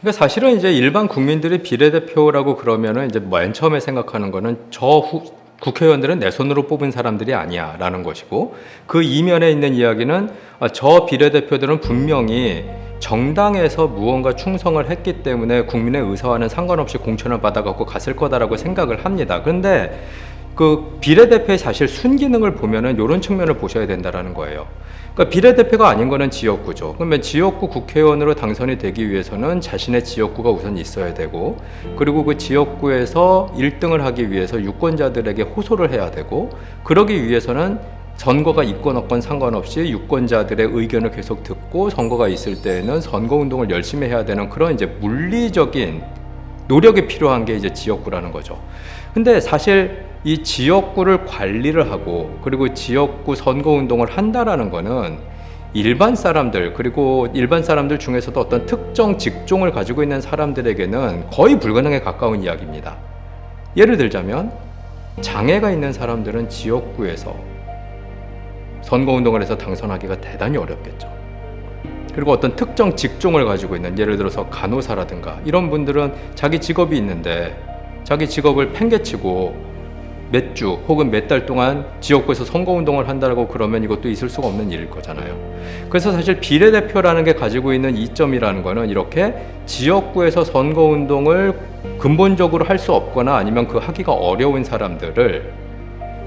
그러니까 사실은 이제 일반 국민들이 비례대표라고 그러면은 이제 맨 처음에 생각하는 거는 국회의원들은 내 손으로 뽑은 사람들이 아니야라는 것이고, 그 이면에 있는 이야기는 저 비례대표들은 분명히 정당에서 무언가 충성을 했기 때문에 국민의 의사와는 상관없이 공천을 받아갖고 갔을 거다라고 생각을 합니다. 그런데 그 비례대표의 사실 순기능을 보면은 이런 측면을 보셔야 된다라는 거예요. 그러니까 비례대표가 아닌 거는 지역구죠. 그러면 지역구 국회의원으로 당선이 되기 위해서는 자신의 지역구가 우선 있어야 되고, 그리고 그 지역구에서 1등을 하기 위해서 유권자들에게 호소를 해야 되고, 그러기 위해서는 선거가 있건 없건 상관없이 유권자들의 의견을 계속 듣고, 선거가 있을 때에는 선거운동을 열심히 해야 되는 그런 이제 물리적인 노력이 필요한 게 이제 지역구라는 거죠. 근데 사실 이 지역구를 관리를 하고 그리고 지역구 선거운동을 한다라는 거는 일반 사람들, 그리고 일반 사람들 중에서도 어떤 특정 직종을 가지고 있는 사람들에게는 거의 불가능에 가까운 이야기입니다. 예를 들자면 장애가 있는 사람들은 지역구에서 선거운동을 해서 당선하기가 대단히 어렵겠죠. 그리고 어떤 특정 직종을 가지고 있는, 예를 들어서 간호사라든가 이런 분들은 자기 직업이 있는데 자기 직업을 팽개치고 몇 주 혹은 몇 달 동안 지역구에서 선거운동을 한다고 그러면 이것도 있을 수가 없는 일일 거잖아요. 그래서 사실 비례대표라는 게 가지고 있는 이점이라는 거는 이렇게 지역구에서 선거운동을 근본적으로 할 수 없거나 아니면 그 하기가 어려운 사람들을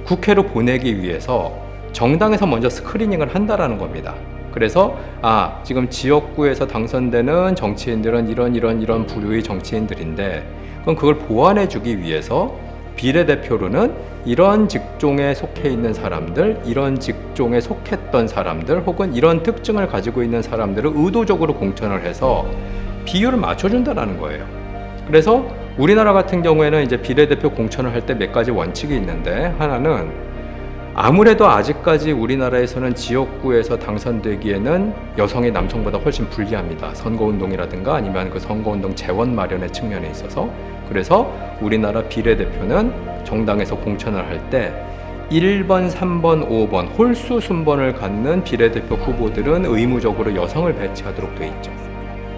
국회로 보내기 위해서 정당에서 먼저 스크리닝을 한다라는 겁니다. 그래서 지금 지역구에서 당선되는 정치인들은 이런 부류의 정치인들인데, 그럼 그걸 보완해 주기 위해서 비례대표로는 이런 직종에 속해 있는 사람들, 이런 직종에 속했던 사람들, 혹은 이런 특징을 가지고 있는 사람들을 의도적으로 공천을 해서 비율을 맞춰준다는 거예요. 그래서 우리나라 같은 경우에는 이제 비례대표 공천을 할 때 몇 가지 원칙이 있는데, 하나는 아무래도 아직까지 우리나라에서는 지역구에서 당선되기에는 여성이 남성보다 훨씬 불리합니다. 선거운동이라든가 아니면 그 선거운동 재원 마련의 측면에 있어서. 그래서 우리나라 비례대표는 정당에서 공천을 할 때 1번, 3번, 5번 홀수 순번을 갖는 비례대표 후보들은 의무적으로 여성을 배치하도록 돼 있죠.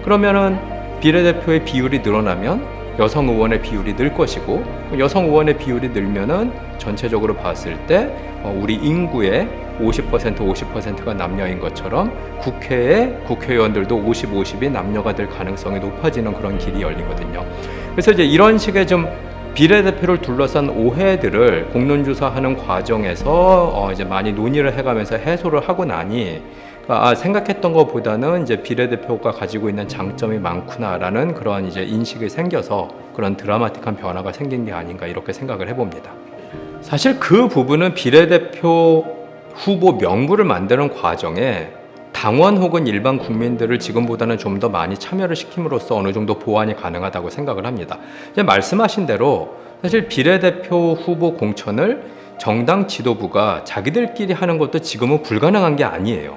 그러면은 비례대표의 비율이 늘어나면 여성 의원의 비율이 늘 것이고, 여성 의원의 비율이 늘면은 전체적으로 봤을 때 우리 인구의 50%가 남녀인 것처럼 국회의 국회의원들도 50이 남녀가 될 가능성이 높아지는 그런 길이 열리거든요. 그래서 이제 이런 식의 좀 비례대표를 둘러싼 오해들을 공론조사하는 과정에서 이제 많이 논의를 해가면서 해소를 하고 나니, 생각했던 것보다는 이제 비례대표가 가지고 있는 장점이 많구나라는 그런 이제 인식이 생겨서 그런 드라마틱한 변화가 생긴 게 아닌가, 이렇게 생각을 해봅니다. 사실 그 부분은 비례대표 후보 명부를 만드는 과정에 당원 혹은 일반 국민들을 지금보다는 좀 더 많이 참여를 시킴으로써 어느 정도 보완이 가능하다고 생각을 합니다. 이제 말씀하신 대로 사실 비례대표 후보 공천을 정당 지도부가 자기들끼리 하는 것도 지금은 불가능한 게 아니에요.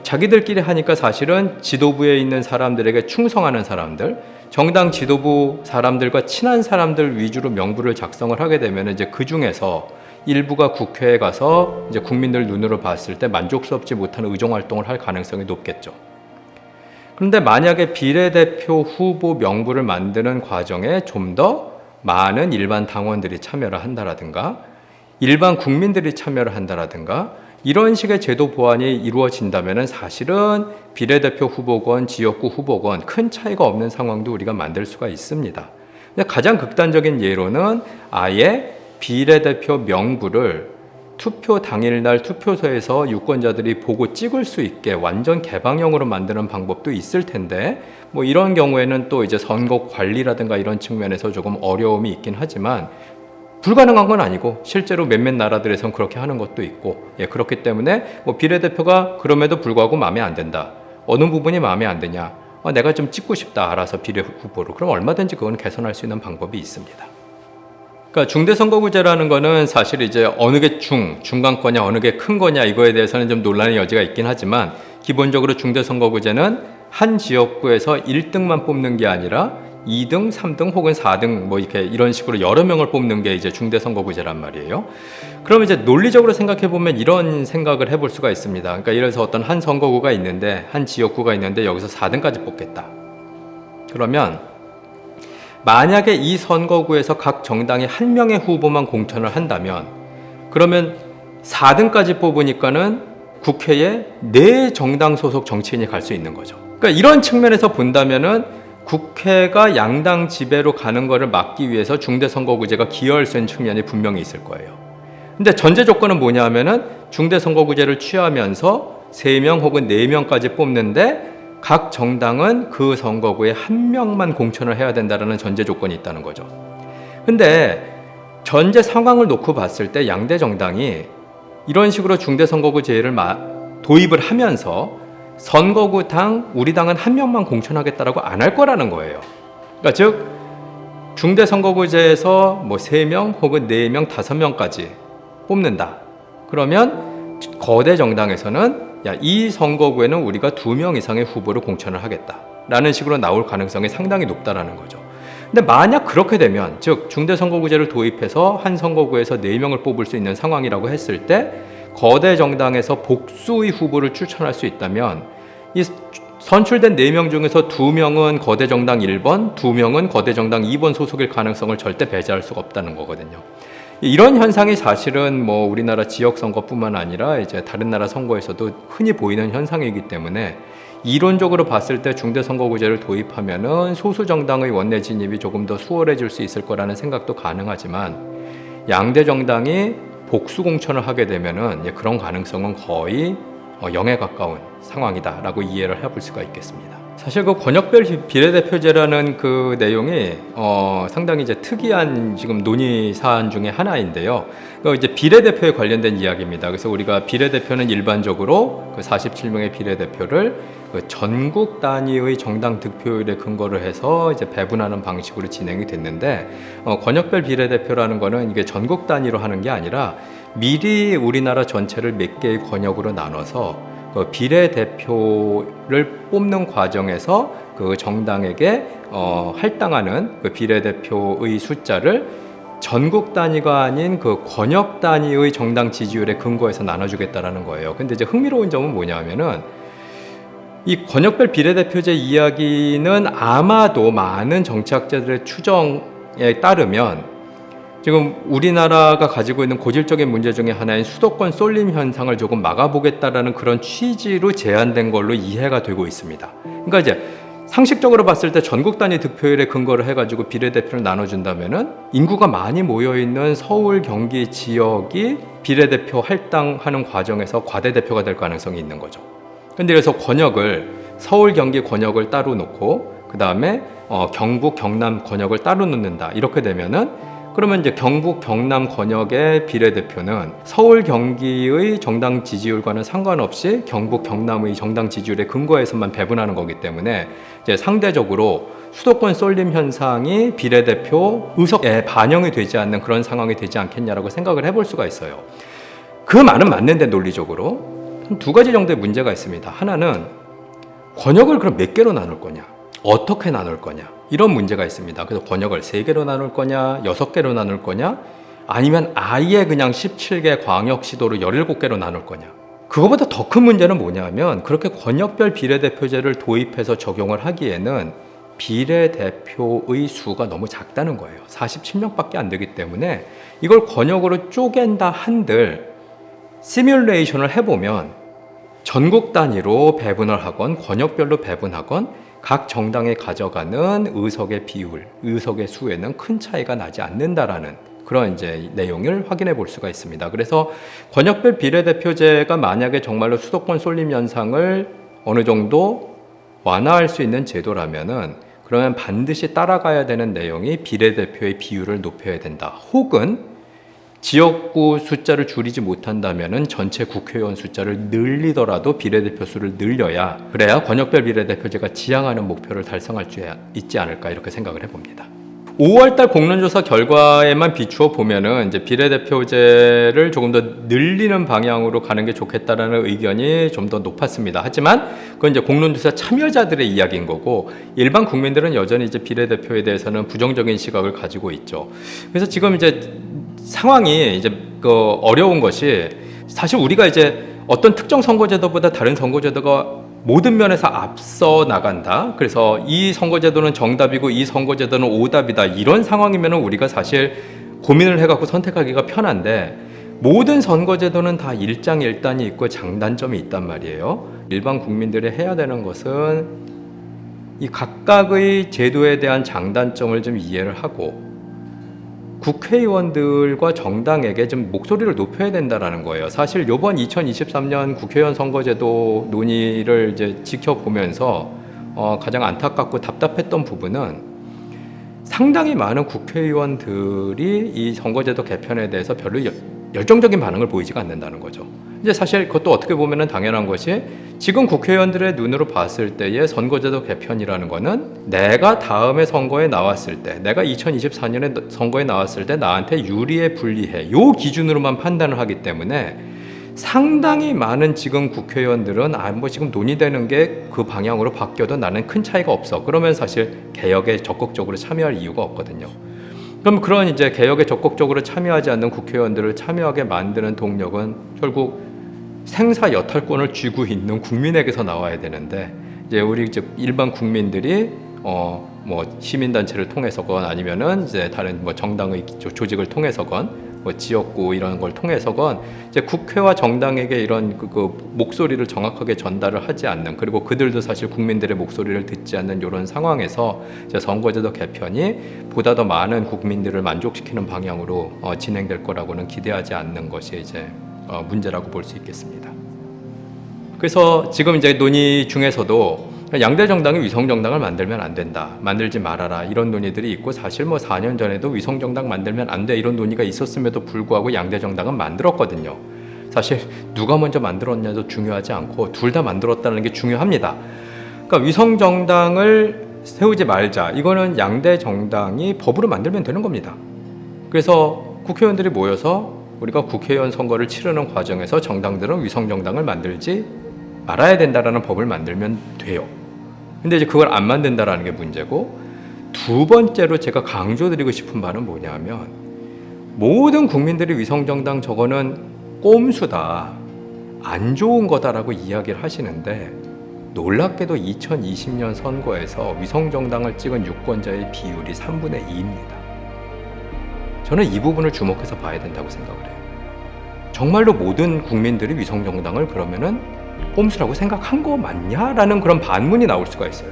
자기들끼리 하니까 사실은 지도부에 있는 사람들에게 충성하는 사람들, 정당 지도부 사람들과 친한 사람들 위주로 명부를 작성을 하게 되면 이제 그 중에서 일부가 국회에 가서 이제 국민들 눈으로 봤을 때 만족스럽지 못한 의정 활동을 할 가능성이 높겠죠. 그런데 만약에 비례대표 후보 명부를 만드는 과정에 좀 더 많은 일반 당원들이 참여를 한다라든가 일반 국민들이 참여를 한다라든가 이런 식의 제도 보완이 이루어진다면 사실은 비례대표 후보건 지역구 후보건 큰 차이가 없는 상황도 우리가 만들 수가 있습니다. 근데 가장 극단적인 예로는 아예 비례대표 명부를 투표 당일날 투표소에서 유권자들이 보고 찍을 수 있게 완전 개방형으로 만드는 방법도 있을 텐데, 뭐 이런 경우에는 또 이제 선거 관리라든가 이런 측면에서 조금 어려움이 있긴 하지만 불가능한 건 아니고 실제로 몇몇 나라들에선 그렇게 하는 것도 있고, 그렇기 때문에 뭐 비례대표가 그럼에도 불구하고 마음에 안 든다. 어느 부분이 마음에 안 드냐? 내가 좀 찍고 싶다. 알아서 비례 후보로. 그럼 얼마든지 그건 개선할 수 있는 방법이 있습니다. 그러니까 중대선거구제라는 거는 사실 이제 어느 게 중간거냐 어느 게 큰 거냐 이거에 대해서는 좀 논란의 여지가 있긴 하지만, 기본적으로 중대선거구제는 한 지역구에서 1등만 뽑는 게 아니라 2등, 3등 혹은 4등 뭐 이렇게 이런 식으로 여러 명을 뽑는 게 이제 중대선거구제란 말이에요. 그러면 이제 논리적으로 생각해 보면 이런 생각을 해볼 수가 있습니다. 그러니까 예를 들어서 어떤 한 선거구가 있는데 한 지역구가 있는데 여기서 4등까지 뽑겠다. 그러면 만약에 이 선거구에서 각 정당이 한 명의 후보만 공천을 한다면 그러면 4등까지 뽑으니까는 국회에 4정당 소속 정치인이 갈 수 있는 거죠. 그러니까 이런 측면에서 본다면은 국회가 양당 지배로 가는 것을 막기 위해서 중대선거구제가 기여할 수 있는 측면이 분명히 있을 거예요. 근데 전제 조건은 뭐냐 하면은 중대선거구제를 취하면서 3명 혹은 4명까지 뽑는데 각 정당은 그 선거구에 한 명만 공천을 해야 된다는 전제 조건이 있다는 거죠. 근데 전제 상황을 놓고 봤을 때 양대 정당이 이런 식으로 중대선거구제를 도입을 하면서 선거구당 우리 당은 한 명만 공천하겠다라고 안 할 거라는 거예요. 그러니까 즉 중대선거구제에서 뭐 3명 혹은 4명, 5명까지 뽑는다. 그러면 거대 정당에서는 야, 이 선거구에는 우리가 2명 이상의 후보를 공천을 하겠다라는 식으로 나올 가능성이 상당히 높다라는 거죠. 근데 만약 그렇게 되면 즉 중대선거구제를 도입해서 한 선거구에서 4명을 뽑을 수 있는 상황이라고 했을 때 거대 정당에서 복수의 후보를 추천할 수 있다면 이 선출된 4명 중에서 2명은 거대 정당 1번, 2명은 거대 정당 2번 소속일 가능성을 절대 배제할 수가 없다는 거거든요. 이런 현상이 사실은 뭐 우리나라 지역 선거뿐만 아니라 이제 다른 나라 선거에서도 흔히 보이는 현상이기 때문에 이론적으로 봤을 때 중대선거구제를 도입하면은 소수 정당의 원내 진입이 조금 더 수월해질 수 있을 거라는 생각도 가능하지만 양대 정당이 복수 공천을 하게 되면은 그런 가능성은 거의 0에 가까운 상황이다라고 이해를 해볼 수가 있겠습니다. 사실 그 권역별 비례대표제라는 그 내용이 상당히 이제 특이한 지금 논의 사안 중에 하나인데요. 그 이제 비례대표에 관련된 이야기입니다. 그래서 우리가 비례대표는 일반적으로 그 47명의 비례대표를 그 전국 단위의 정당 득표율에 근거를 해서 이제 배분하는 방식으로 진행이 됐는데 권역별 비례대표라는 거는 이게 전국 단위로 하는 게 아니라 미리 우리나라 전체를 몇 개의 권역으로 나눠서 그 비례대표를 뽑는 과정에서 그 정당에게 할당하는 그 비례대표의 숫자를 전국 단위가 아닌 그 권역 단위의 정당 지지율에 근거해서 나눠주겠다라는 거예요. 근데 이제 흥미로운 점은 뭐냐면은 이 권역별 비례대표제 이야기는 아마도 많은 정치학자들의 추정에 따르면 지금 우리나라가 가지고 있는 고질적인 문제 중에 하나인 수도권 쏠림 현상을 조금 막아보겠다라는 그런 취지로 제안된 걸로 이해가 되고 있습니다. 그러니까 이제 상식적으로 봤을 때 전국 단위 득표율에 근거를 해가지고 비례대표를 나눠준다면은 인구가 많이 모여있는 서울, 경기 지역이 비례대표 할당하는 과정에서 과대대표가 될 가능성이 있는 거죠. 근데 그래서 권역을 서울, 경기 권역을 따로 놓고 그 다음에 경북, 경남 권역을 따로 놓는다. 이렇게 되면은 그러면 이제 경북, 경남 권역의 비례대표는 서울, 경기의 정당 지지율과는 상관없이 경북, 경남의 정당 지지율에 근거해서만 배분하는 거기 때문에 이제 상대적으로 수도권 쏠림 현상이 비례대표 의석에 반영이 되지 않는 그런 상황이 되지 않겠냐라고 생각을 해볼 수가 있어요. 그 말은 맞는데 논리적으로 한 2가지 정도의 문제가 있습니다. 하나는 권역을 그럼 몇 개로 나눌 거냐? 어떻게 나눌 거냐? 이런 문제가 있습니다. 그래서 권역을 3개로 나눌 거냐, 6개로 나눌 거냐, 아니면 아예 그냥 17개 광역시도로 17개로 나눌 거냐. 그거보다 더 큰 문제는 뭐냐면 그렇게 권역별 비례대표제를 도입해서 적용을 하기에는 비례대표의 수가 너무 작다는 거예요. 47명밖에 안 되기 때문에 이걸 권역으로 쪼갠다 한들 시뮬레이션을 해보면 전국 단위로 배분을 하건 권역별로 배분하건 각 정당이 가져가는 의석의 비율, 의석의 수에는 큰 차이가 나지 않는다라는 그런 이제 내용을 확인해 볼 수가 있습니다. 그래서 권역별 비례대표제가 만약에 정말로 수도권 쏠림 현상을 어느 정도 완화할 수 있는 제도라면은 그러면 반드시 따라가야 되는 내용이 비례대표의 비율을 높여야 된다. 혹은 지역구 숫자를 줄이지 못한다면은 전체 국회의원 숫자를 늘리더라도 비례대표 수를 늘려야 그래야 권역별 비례대표제가 지향하는 목표를 달성할 수 있지 않을까 이렇게 생각을 해봅니다. 5월달 공론조사 결과에만 비추어 보면은 이제 비례대표제를 조금 더 늘리는 방향으로 가는 게 좋겠다라는 의견이 좀 더 높았습니다. 하지만 그건 이제 공론조사 참여자들의 이야기인 거고 일반 국민들은 여전히 이제 비례대표에 대해서는 부정적인 시각을 가지고 있죠. 그래서 지금 이제 상황이 이제 어려운 것이 사실 우리가 이제 어떤 특정 선거제도보다 다른 선거제도가 모든 면에서 앞서 나간다. 그래서 이 선거제도는 정답이고 이 선거제도는 오답이다. 이런 상황이면 우리가 사실 고민을 해갖고 선택하기가 편한데 모든 선거제도는 다 일장일단이 있고 장단점이 있단 말이에요. 일반 국민들이 해야 되는 것은 이 각각의 제도에 대한 장단점을 좀 이해를 하고 국회의원들과 정당에게 좀 목소리를 높여야 된다라는 거예요. 사실 이번 2023년 국회의원 선거제도 논의를 이제 지켜보면서 가장 안타깝고 답답했던 부분은 상당히 많은 국회의원들이 이 선거제도 개편에 대해서 별로 열정적인 반응을 보이지가 않는다는 거죠. 이제 사실 그것도 어떻게 보면은 당연한 것이 지금 국회의원들의 눈으로 봤을 때의 선거제도 개편이라는 거는 내가 다음에 선거에 나왔을 때, 내가 2024년에 선거에 나왔을 때 나한테 유리해 불리해 요 기준으로만 판단을 하기 때문에 상당히 많은 지금 국회의원들은 뭐 지금 논의되는 게 그 방향으로 바뀌어도 나는 큰 차이가 없어. 그러면 사실 개혁에 적극적으로 참여할 이유가 없거든요. 그럼 그런 이제 개혁에 적극적으로 참여하지 않는 국회의원들을 참여하게 만드는 동력은 결국 생사 여탈권을 쥐고 있는 국민에게서 나와야 되는데 이제 우리 이제 일반 국민들이 뭐 시민단체를 통해서건 아니면은 이제 다른 뭐 정당의 조직을 통해서건 뭐 지역구 이런 걸 통해서건 이제 국회와 정당에게 이런 그 목소리를 정확하게 전달을 하지 않는 그리고 그들도 사실 국민들의 목소리를 듣지 않는 이런 상황에서 이제 선거제도 개편이 보다 더 많은 국민들을 만족시키는 방향으로 진행될 거라고는 기대하지 않는 것이 이제 문제라고 볼 수 있겠습니다. 그래서 지금 이제 논의 중에서도 양대 정당이 위성 정당을 만들면 안 된다, 만들지 말아라 이런 논의들이 있고 사실 뭐 4년 전에도 위성 정당 만들면 안 돼 이런 논의가 있었음에도 불구하고 양대 정당은 만들었거든요. 사실 누가 먼저 만들었냐도 중요하지 않고 둘 다 만들었다는 게 중요합니다. 그러니까 위성 정당을 세우지 말자 이거는 양대 정당이 법으로 만들면 되는 겁니다. 그래서 국회의원들이 모여서 우리가 국회의원 선거를 치르는 과정에서 정당들은 위성 정당을 만들지 말아야 된다라는 법을 만들면 돼요. 근데 이제 그걸 안 만든다라는 게 문제고 두 번째로 제가 강조드리고 싶은 바는 뭐냐면 모든 국민들이 위성 정당 저거는 꼼수다, 안 좋은 거다라고 이야기를 하시는데 놀랍게도 2020년 선거에서 위성 정당을 찍은 유권자의 비율이 3분의 2입니다. 저는 이 부분을 주목해서 봐야 된다고 생각을 해요. 정말로 모든 국민들이 위성 정당을 그러면은 꼼수라고 생각한 거 맞냐라는 그런 반문이 나올 수가 있어요.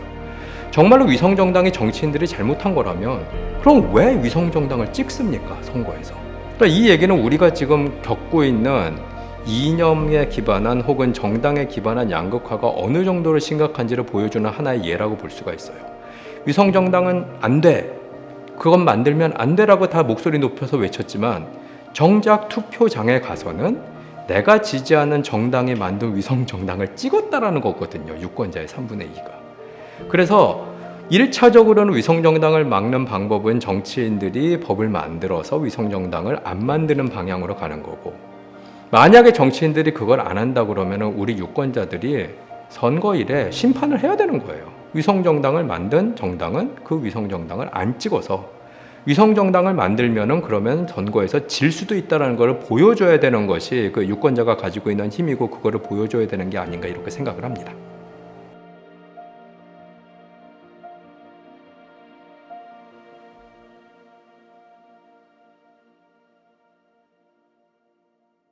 정말로 위성 정당이 정치인들이 잘못한 거라면 그럼 왜 위성 정당을 찍습니까? 선거에서. 그러니까 이 얘기는 우리가 지금 겪고 있는 이념에 기반한 혹은 정당에 기반한 양극화가 어느 정도로 심각한지를 보여주는 하나의 예라고 볼 수가 있어요. 위성 정당은 안 돼. 그건 만들면 안 되라고 다 목소리 높여서 외쳤지만 정작 투표장에 가서는 내가 지지하는 정당이 만든 위성 정당을 찍었다라는 거거든요. 유권자의 3분의 2가. 그래서 1차적으로는 위성 정당을 막는 방법은 정치인들이 법을 만들어서 위성 정당을 안 만드는 방향으로 가는 거고 만약에 정치인들이 그걸 안 한다 그러면 우리 유권자들이 선거일에 심판을 해야 되는 거예요. 위성 정당을 만든 정당은 그 위성 정당을 안 찍어서 위성 정당을 만들면은 그러면 선거에서 질 수도 있다라는 것을 보여줘야 되는 것이 그 유권자가 가지고 있는 힘이고 그거를 보여줘야 되는 게 아닌가 이렇게 생각을 합니다.